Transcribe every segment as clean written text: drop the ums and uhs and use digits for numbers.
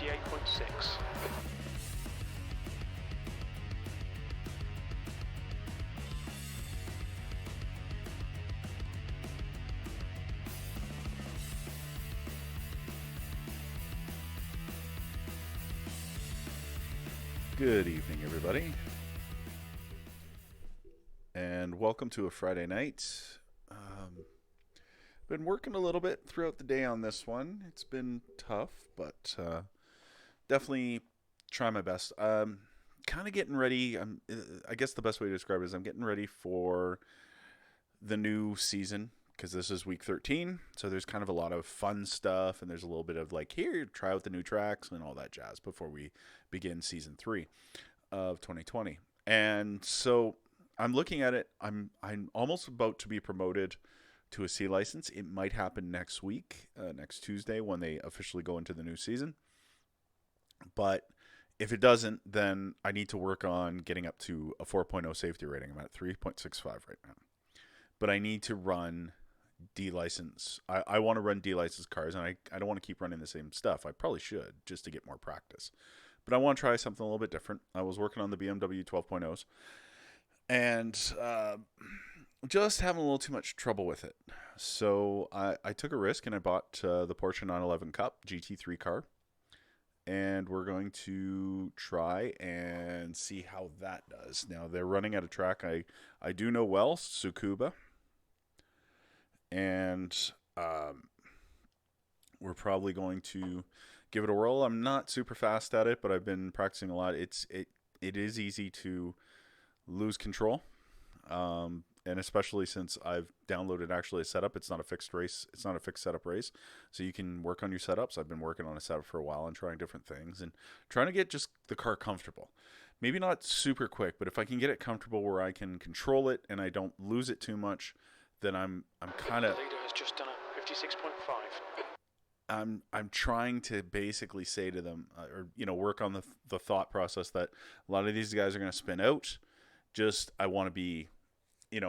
58.6. Good evening, everybody, and welcome to a Friday night. Been working a little bit throughout the day on this one. It's been tough, but definitely try my best. Kind of getting ready. I guess the best way to describe it is I'm getting ready for the new season, because this is week 13, so there's kind of a lot of fun stuff, and there's a little bit of like, here, try out the new tracks and all that jazz before we begin season 3 of 2020. And so I'm looking at it. I'm almost about to be promoted to a C license. It might happen next week, next Tuesday, when they officially go into the new season. But if it doesn't, then I need to work on getting up to a 4.0 safety rating. I'm at 3.65 right now. But I need to run D-license. I want to run D-license cars, and I don't want to keep running the same stuff. I probably should, just to get more practice. But I want to try something a little bit different. I was working on the BMW 12.0s, and just having a little too much trouble with it. So I took a risk, and I bought the Porsche 911 Cup GT3 car. And we're going to try and see how that does. Now, they're running at a track I do know well, Tsukuba. And we're probably going to give it a whirl. I'm not super fast at it, but I've been practicing a lot. It is easy to lose control, and especially since I've downloaded actually a setup. It's not a fixed race. It's not a fixed setup race, so you can work on your setups. I've been working on a setup for a while and trying different things and trying to get just the car comfortable. Maybe not super quick, but if I can get it comfortable where I can control it and I don't lose it too much, then I'm kind of. The leader has just done a 56.5. I'm trying to basically say to them, or work on the thought process that a lot of these guys are going to spin out. Just I want to be,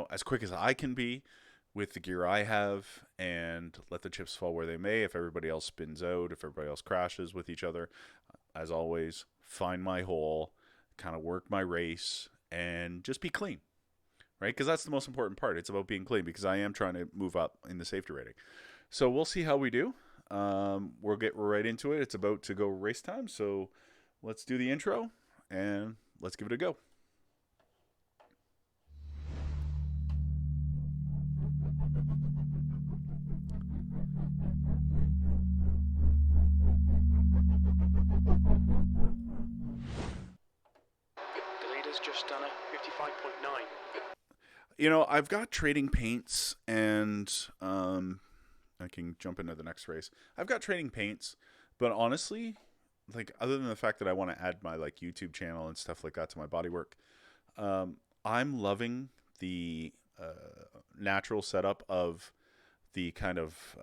as quick as I can be with the gear I have, and let the chips fall where they may. If everybody else spins out, if everybody else crashes with each other, as always, find my hole, kind of work my race, and just be clean. Right? Because that's the most important part. It's about being clean, because I am trying to move up in the safety rating. So we'll see how we do. We'll get right into it. It's about to go race time. So let's do the intro and let's give it a go. The leader's just done a 55.9. I've got trading paints, and I can jump into the next race. I've got trading paints, but honestly, like, other than the fact that I want to add my YouTube channel and stuff like that to my bodywork, I'm loving the natural setup of the kind of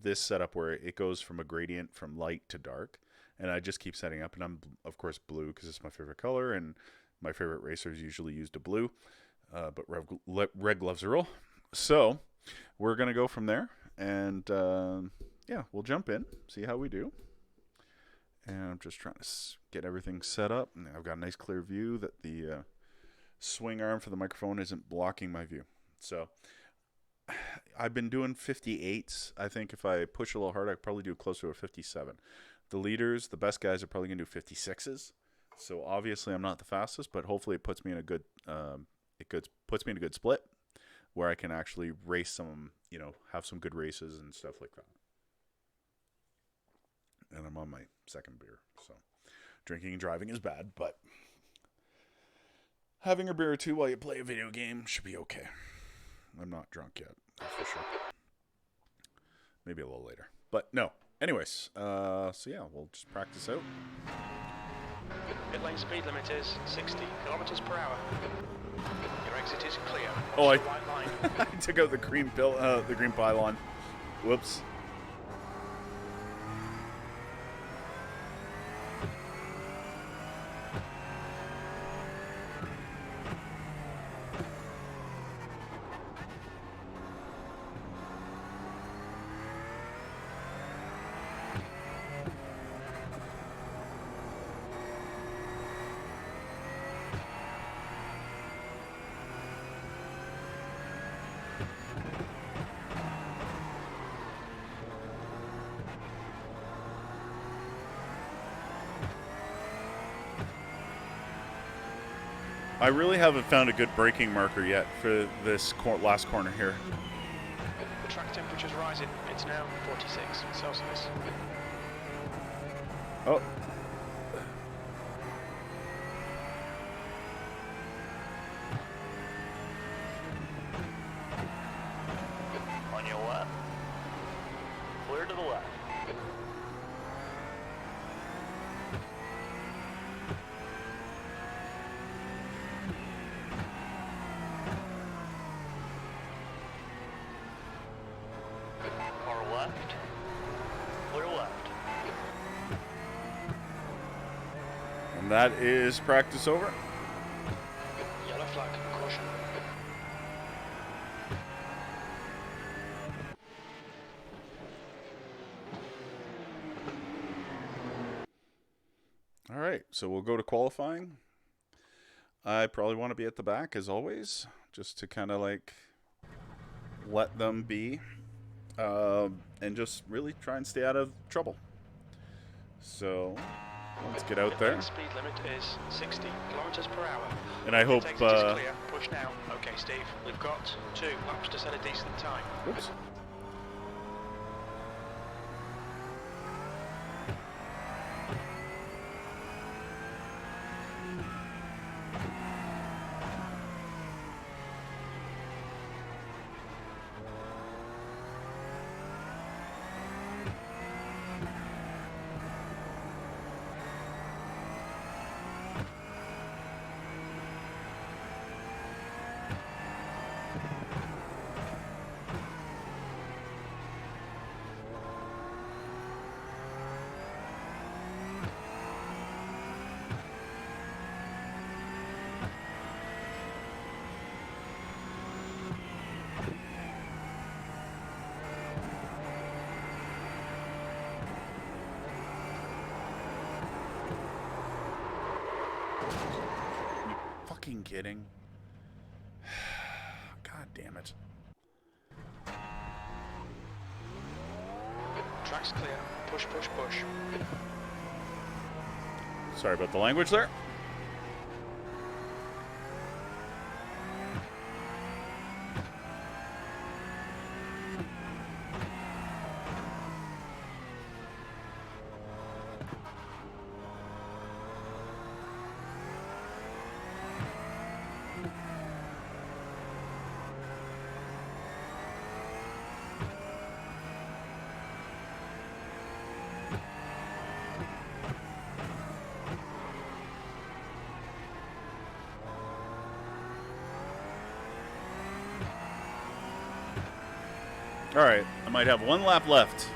this setup where it goes from a gradient from light to dark, and I just keep setting up. And I'm, of course, blue because it's my favorite color, and my favorite racers usually use the blue. But red gloves are all. So we're going to go from there. And, we'll jump in, see how we do. And I'm just trying to get everything set up. And I've got a nice clear view that the swing arm for the microphone isn't blocking my view. So I've been doing 58s. I think if I push a little harder, I could probably do closer to a 57. The leaders, the best guys, are probably going to do 56s. So obviously I'm not the fastest, but hopefully it puts me in a good puts me in a good split where I can actually race some, have some good races and stuff like that. And I'm on my second beer, so drinking and driving is bad, but having a beer or two while you play a video game should be okay. I'm not drunk yet, that's for sure. Maybe a little later, but no. Anyways, so yeah, we'll just practice out. Pit lane speed limit is 60 kilometers per hour. Your exit is clear. Oh, I line. took out the green pylon. Whoops. I really haven't found a good braking marker yet for this last corner here. The track temperature's rising. It's now 46 Celsius. Oh. On your left. Clear to the left. Car left. Clear left. And that is practice over. Yellow flag. Caution. All right, so we'll go to qualifying. I probably want to be at the back as always, just to kind of like let them be and just really try and stay out of trouble. So let's get out there. Speed limit is 60 kilometers per hour. And I hope. Exit is clear. Push now. Okay, Steve. We've got 2 laps to set a decent time. Oops. Fucking kidding. God damn it. Track's clear. Push, push, push. Sorry about the language there. All right, I might have 1 lap left.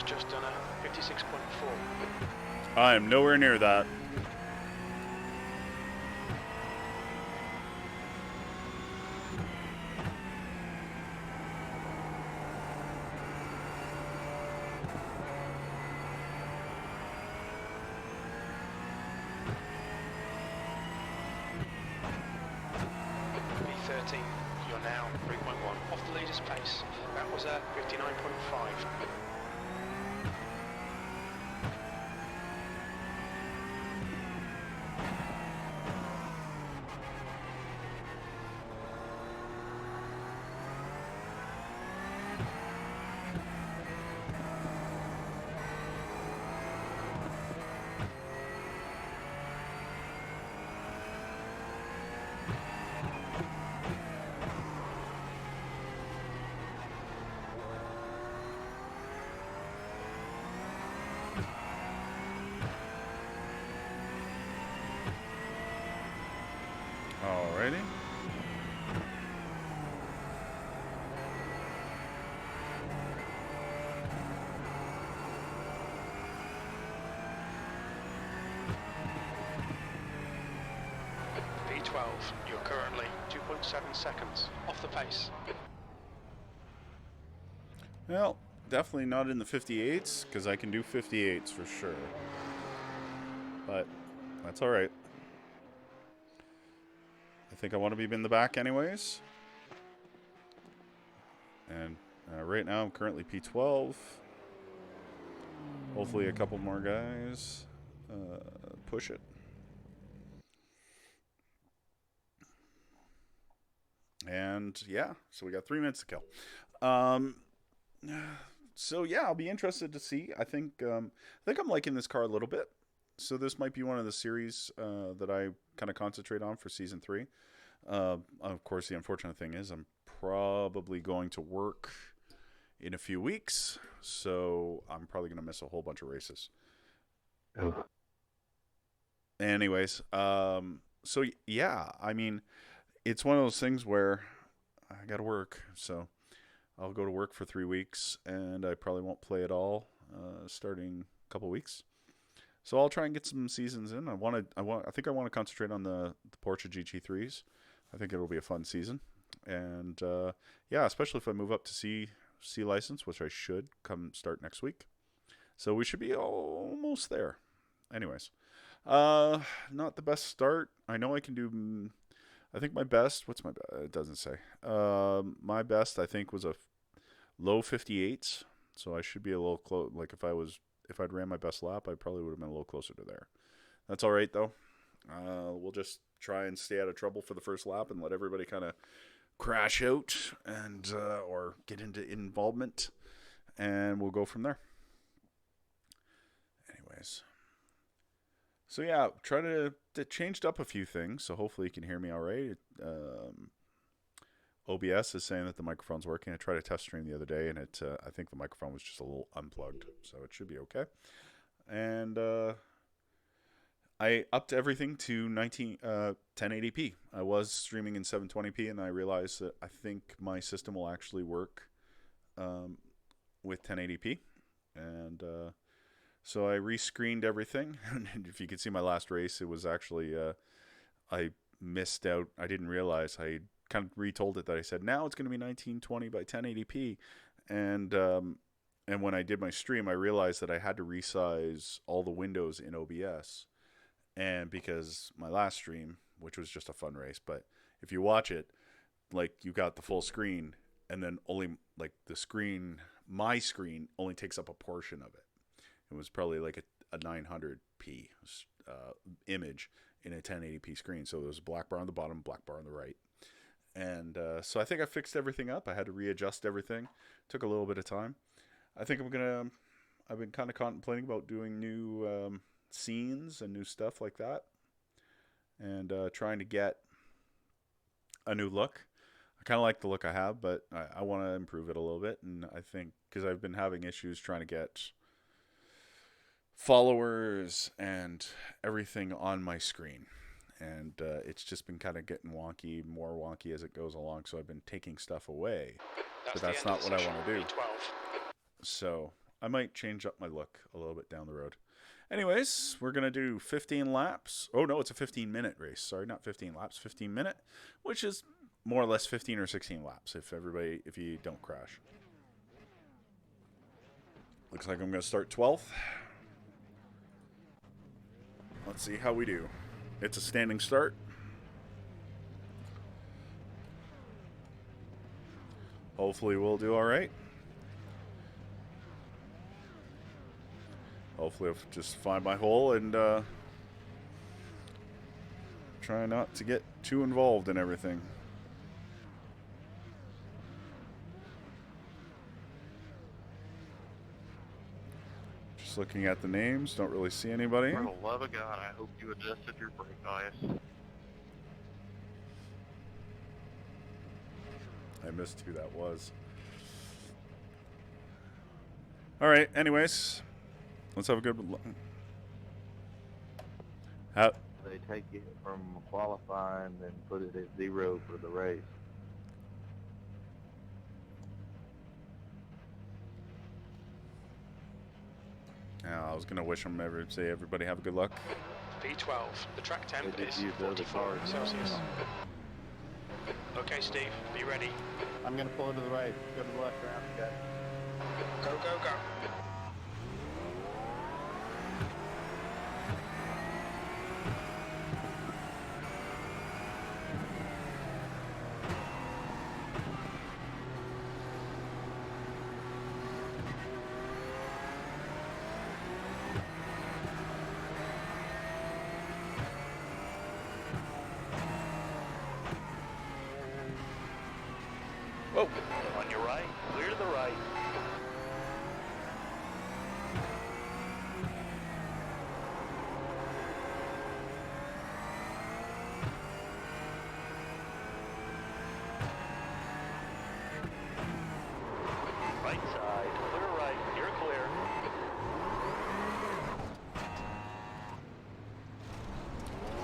Just done a 56.4. I am nowhere near that. V13, you're now 3.1 off the leader's pace. That was a 59.5. P12. You're currently 2.7 seconds off the pace. Well, definitely not in the 58s, because I can do 58s for sure. But that's alright. I think I want to be in the back anyways. And right now I'm currently P12. Hopefully a couple more guys push it. And yeah, so we got 3 minutes to kill. So yeah, I'll be interested to see. I think I'm liking this car a little bit. So this might be one of the series that I kind of concentrate on for season 3. Of course, the unfortunate thing is I'm probably going to work in a few weeks, so I'm probably going to miss a whole bunch of races. Oh. Anyways, so yeah, I mean, it's one of those things where I got to work, so I'll go to work for 3 weeks, and I probably won't play at all starting a couple weeks. So I'll try and get some seasons in. I think I want to concentrate on the Porsche GT3s. I think it'll be a fun season, and yeah, especially if I move up to C license, which I should come start next week. So we should be almost there. Anyways, not the best start. I know I can do. I think my best. What's my? It doesn't say. My best I think was a low 58s. So I should be a little close. Like if I'd ran my best lap, I probably would have been a little closer to there. That's all right though. We'll just try and stay out of trouble for the first lap and let everybody kind of crash out and or get into involvement, and we'll go from there. Anyways, so yeah, try to changed up a few things, so hopefully you can hear me all right. OBS is saying that the microphone's working. I tried a test stream the other day, and I think the microphone was just a little unplugged, so it should be okay. And I upped everything to 1080p. I was streaming in 720p, and I realized that I think my system will actually work with 1080p. And so I rescreened everything. And if you could see my last race, it was actually I missed out. I didn't realize. I kind of retold it that I said now it's going to be 1920 by 1080p, and when I did my stream, I realized that I had to resize all the windows in OBS. And because my last stream, which was just a fun race, but if you watch it, like you got the full screen, and then only like my screen only takes up a portion of it. It was probably like a 900p image in a 1080p screen. So there was a black bar on the bottom, black bar on the right. And so I think I fixed everything up. I had to readjust everything. Took a little bit of time. I think I've been kind of contemplating about doing new scenes and new stuff like that, and trying to get a new look. I kind of like the look I have, but I want to improve it a little bit. And I think because I've been having issues trying to get followers and everything on my screen, and it's just been kind of getting more wonky as it goes along. So I've been taking stuff away, but that's not what I want to do. So I might change up my look a little bit down the road. Anyways, we're going to do 15 laps. Oh, no, it's a 15-minute race. Sorry, not 15 laps, 15-minute, which is more or less 15 or 16 laps if you don't crash. Looks like I'm going to start 12th. Let's see how we do. It's a standing start. Hopefully we'll do all right. Hopefully I'll just find my hole and try not to get too involved in everything. Just looking at the names, don't really see anybody. For the love of God, I hope you adjusted your brake bias. I missed who that was. Alright, anyways. Let's have a good look. They take it from qualifying and put it at 0 for the race. Yeah, I was gonna wish them say everybody have a good luck. V12. The track temp They just is use the other 44 cars. Celsius. Okay, Steve, be ready. I'm gonna pull to the right. Go to the left around, guys. Go, go, go. Whoa. On your right, clear to the right. Right side, clear right, you're clear.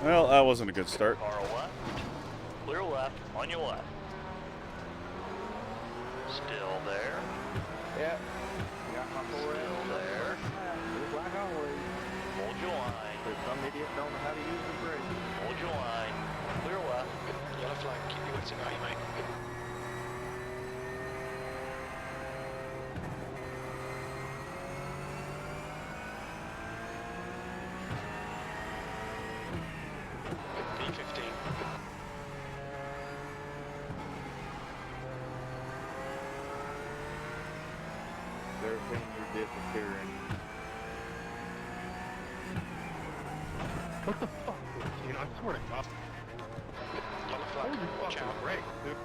Well, that wasn't a good start. Car left, clear left, on your left. Still there. Yeah. Got my 4 Still there. Just like always. Hold your line. But some idiot don't know how to use the brake. Hold your line. Clear left. Yellow flag, keep your wits about you, mate. V15. Their fingers disappearing. What the fuck? You know, I swear to God. Yellow flag, Holy watch fucking out. break, dude.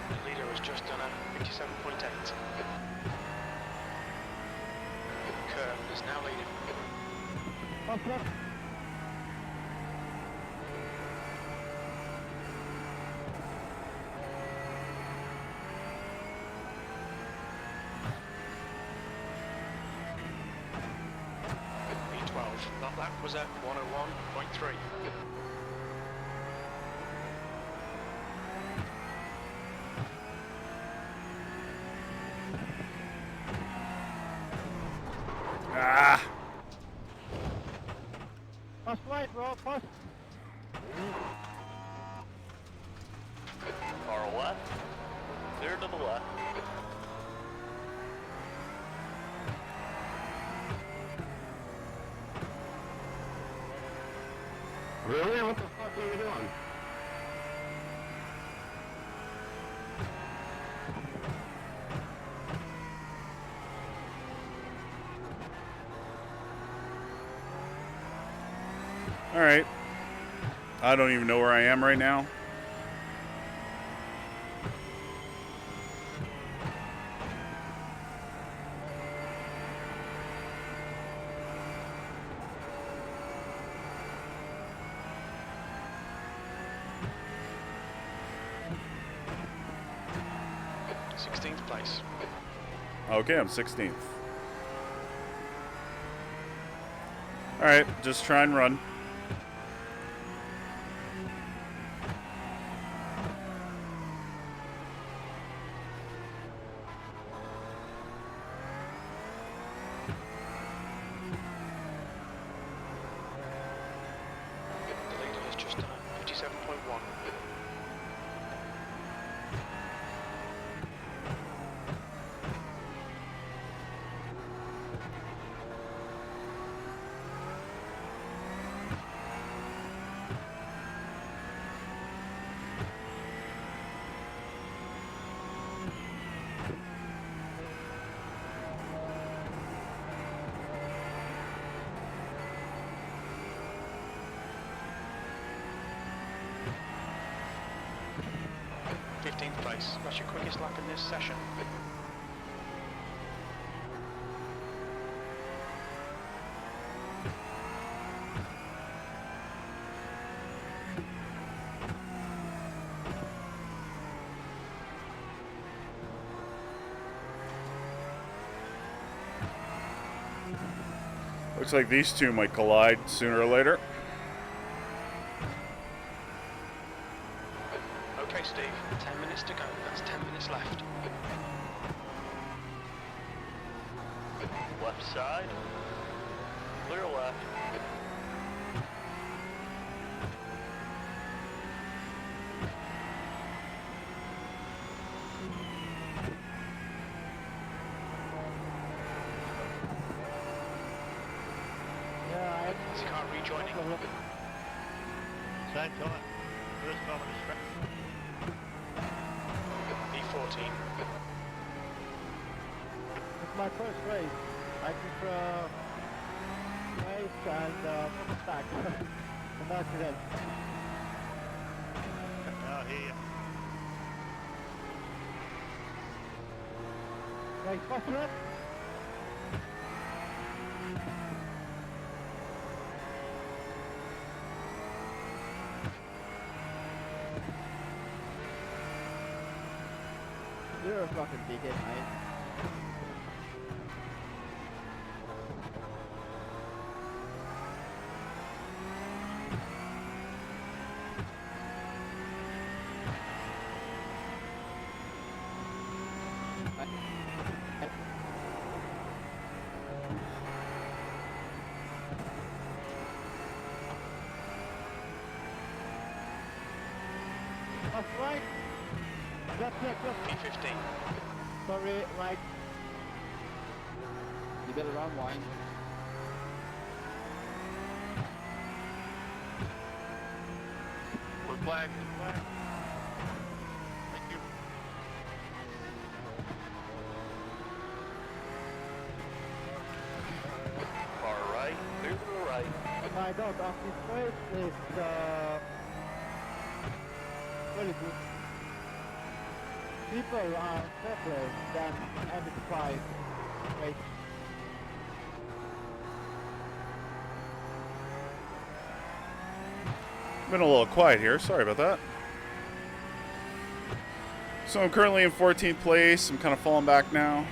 The leader has just done a 57.8. Kerr is now leading. V12, that lap was at 101.3. Ah. Push right, bro, push. Car left. Clear to the left. Really? What the fuck are you doing? All right. I don't even know where I am right now. Place. Okay, I'm 16th. All right, just try and run. The leader has just done 57.1. Place. That's your quickest lap in this session. Looks like these two might collide sooner or later. Okay, Steve, 10 minutes to go. That's 10 minutes left. Left side. Clear left. Is the car rejoining? Same time. First time on the strap. B14. It's my first race. I just race and back. An accident. Now here. Right, what's it? You're a fucking dickhead, mate. That's right. That's it. B15. Sorry, right. You better run wine. We're flag. Thank you. Far right. Clear to the right. My dog off this race is really good. People are better than MP5 race. Been a little quiet here. Sorry about that. So I'm currently in 14th place. I'm kind of falling back now.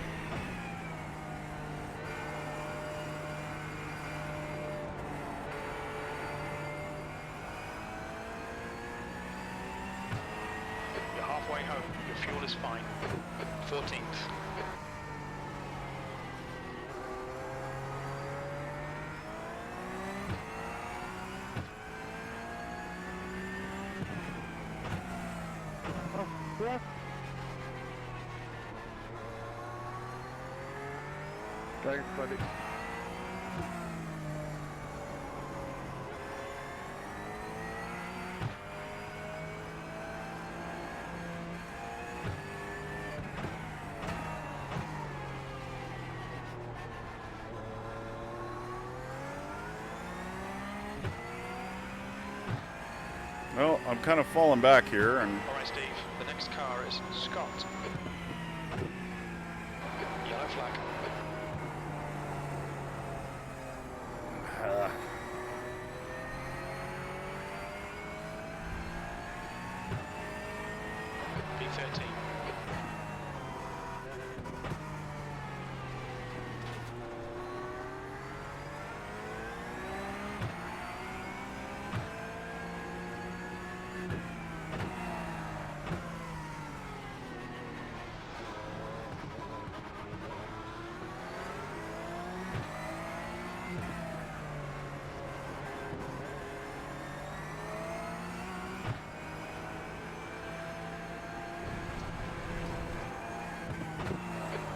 You're halfway home. Your fuel is fine. 14th. Oh, yeah. Thanks, buddy. Well, I'm kind of falling back here, and Alright, Steve. The next car is Scott. Yellow flag. B13.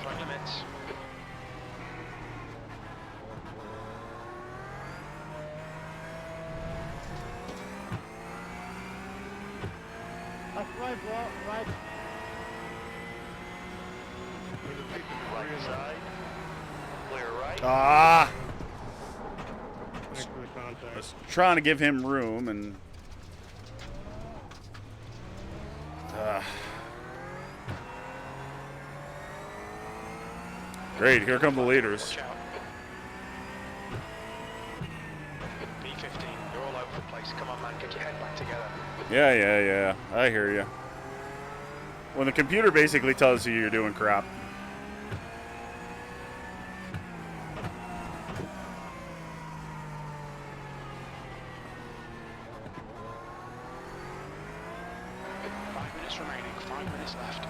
Track limits. That's right, bro. Right. Right side. Clear right. ah, Thanks for the I contact. was trying to give him room, and great. Here come the leaders. Watch out. B15. You're all over the place. Come on, man. Get your head back together. Yeah. I hear you. When the computer basically tells you you're doing crap. laps remaining, 5 minutes left.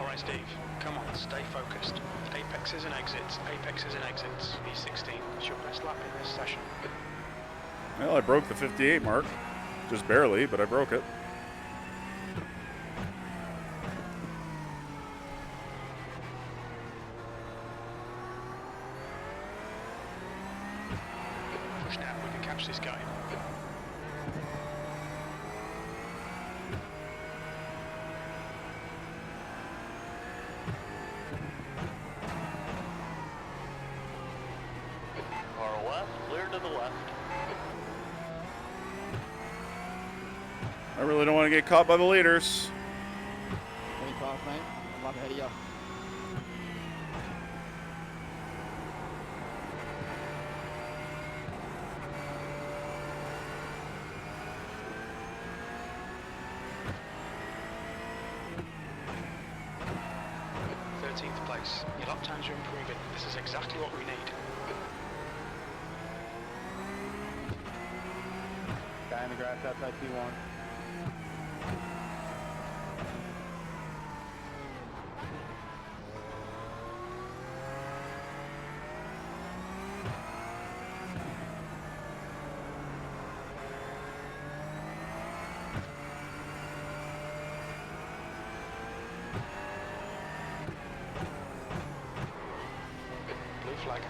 Alright Steve, come on, stay focused. Apexes and exits, apexes and exits. E16, it's your best lap in this session. Well, I broke the 58 mark. Just barely, but I broke it. Push now, we can catch this guy. Car left, clear to the left. I really don't want to get caught by the leaders. Very fast, mate. I'm up ahead of you. Place. Your lap times are improving. This is exactly what we need. Guy in the grass outside P1. Blue flag.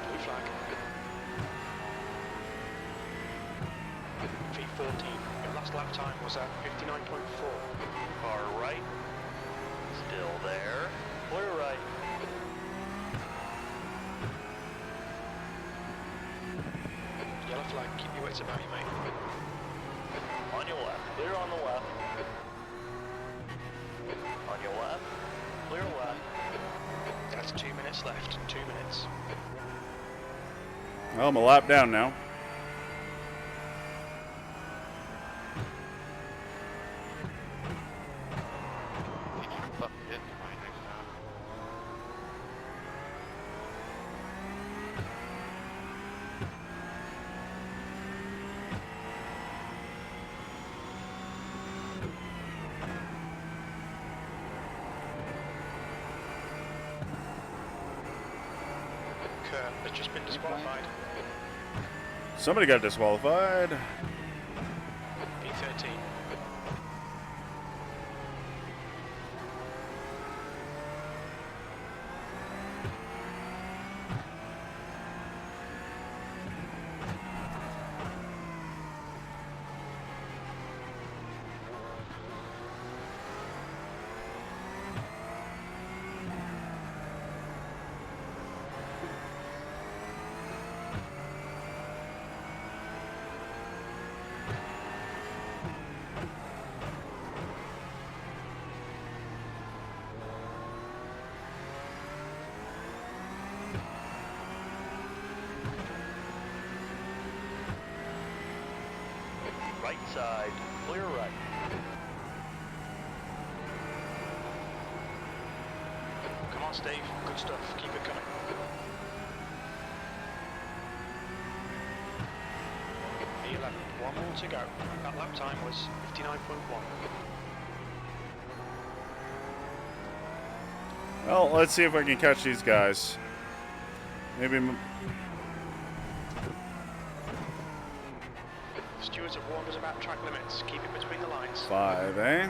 Blue flag. V14. Your last lap time was at 59.4. Car right, still there. Clear right. Yellow flag, keep your wits about you, mate. On your left, clear on the left. On your left, clear left. That's 2 minutes left, 2 minutes. Well, I'm a lap down now. Kerr has just been disqualified. Somebody got disqualified. P13. Right side, clear right. Come on, Steve. Good stuff. Keep it coming. P11. One more to go. That lap time was 59.1. Well, let's see if I can catch these guys. Maybe. Stewards have warned us about track limits. Keep it between the lines. 5, eh?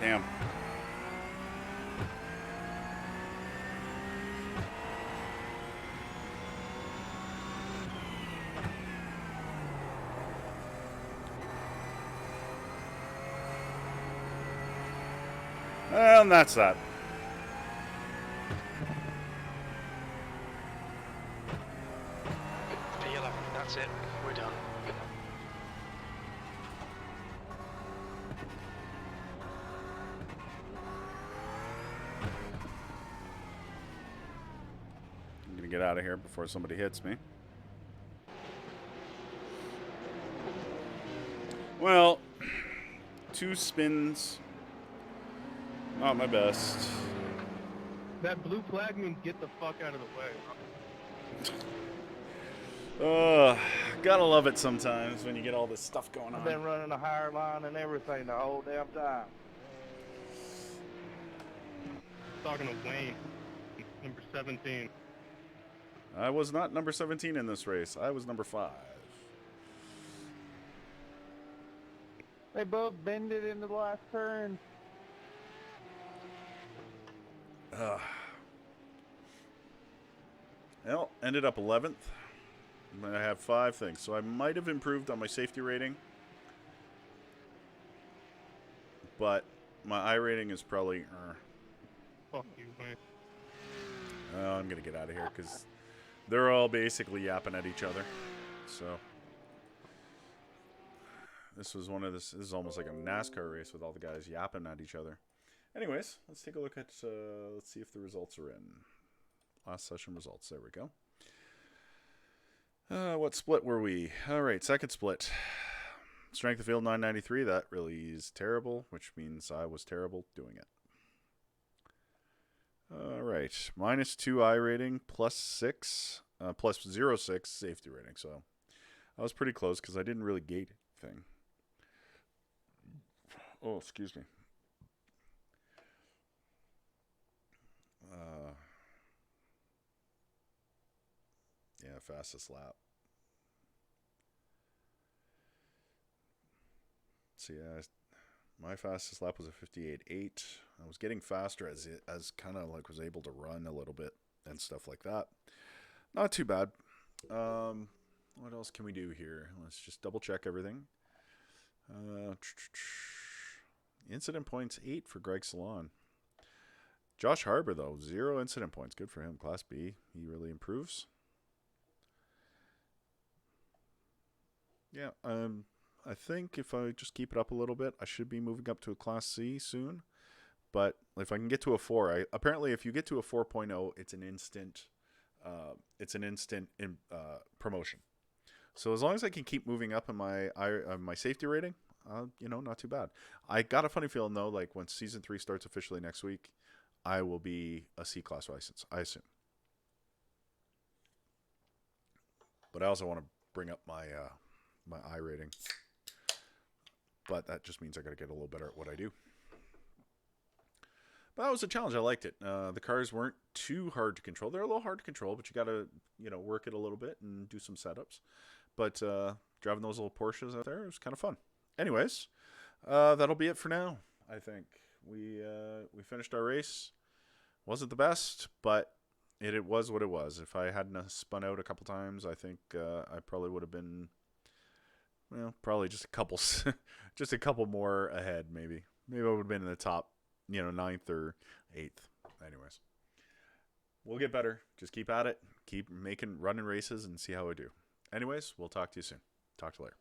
Damn. And that's that. P11, that's it. We're done. I'm gonna get out of here before somebody hits me. Well, 2 spins. Not my best. That blue flag means get the fuck out of the way. Gotta love it sometimes when you get all this stuff going I've on. been running a higher line and everything the whole damn time. Talking to Wayne, number 17. I was not number 17 in this race. I was number 5. They both bended into the last turn. Well, ended up 11th. I have 5 things, so I might have improved on my safety rating. But my I rating is probably... Fuck you, Wayne. I'm going to get out of here because they're all basically yapping at each other. So... This is almost like a NASCAR race with all the guys yapping at each other. Anyways, let's take a look at, let's see if the results are in. Last session results, there we go. What split were we? All right, second split. Strength of field 993, that really is terrible, which means I was terrible doing it. All right, -2 I rating, +6, plus 0.6 safety rating. So I was pretty close because I didn't really gate anything. Oh, excuse me. Yeah, fastest lap. So yeah, my fastest lap was a 58.8. I was getting faster as kind of like was able to run a little bit and stuff like that. Not too bad. What else can we do here? Let's just double check everything. Incident points 8 for Greg Salon. Josh Harbour though, 0 incident points. Good for him. Class B. He really improves. Yeah, I think if I just keep it up a little bit, I should be moving up to a Class C soon. But if I can get to a 4, apparently if you get to a 4.0, it's an instant promotion. So as long as I can keep moving up in my safety rating, not too bad. I got a funny feeling though, like when season 3 starts officially next week, I will be a C-class license, I assume. But I also want to bring up my my I rating. But that just means I got to get a little better at what I do. But that was a challenge. I liked it. The cars weren't too hard to control. They're a little hard to control, but you got to, work it a little bit and do some setups. But driving those little Porsches out there, it was kind of fun. Anyways, that'll be it for now. I think we finished our race. Wasn't the best, but it was what it was. If I hadn't spun out a couple times, I think I probably would have been, probably just a couple, just a couple more ahead. Maybe I would have been in the top, 9th or 8th. Anyways, we'll get better. Just keep at it. Keep running races and see how I do. Anyways, we'll talk to you soon. Talk to you later.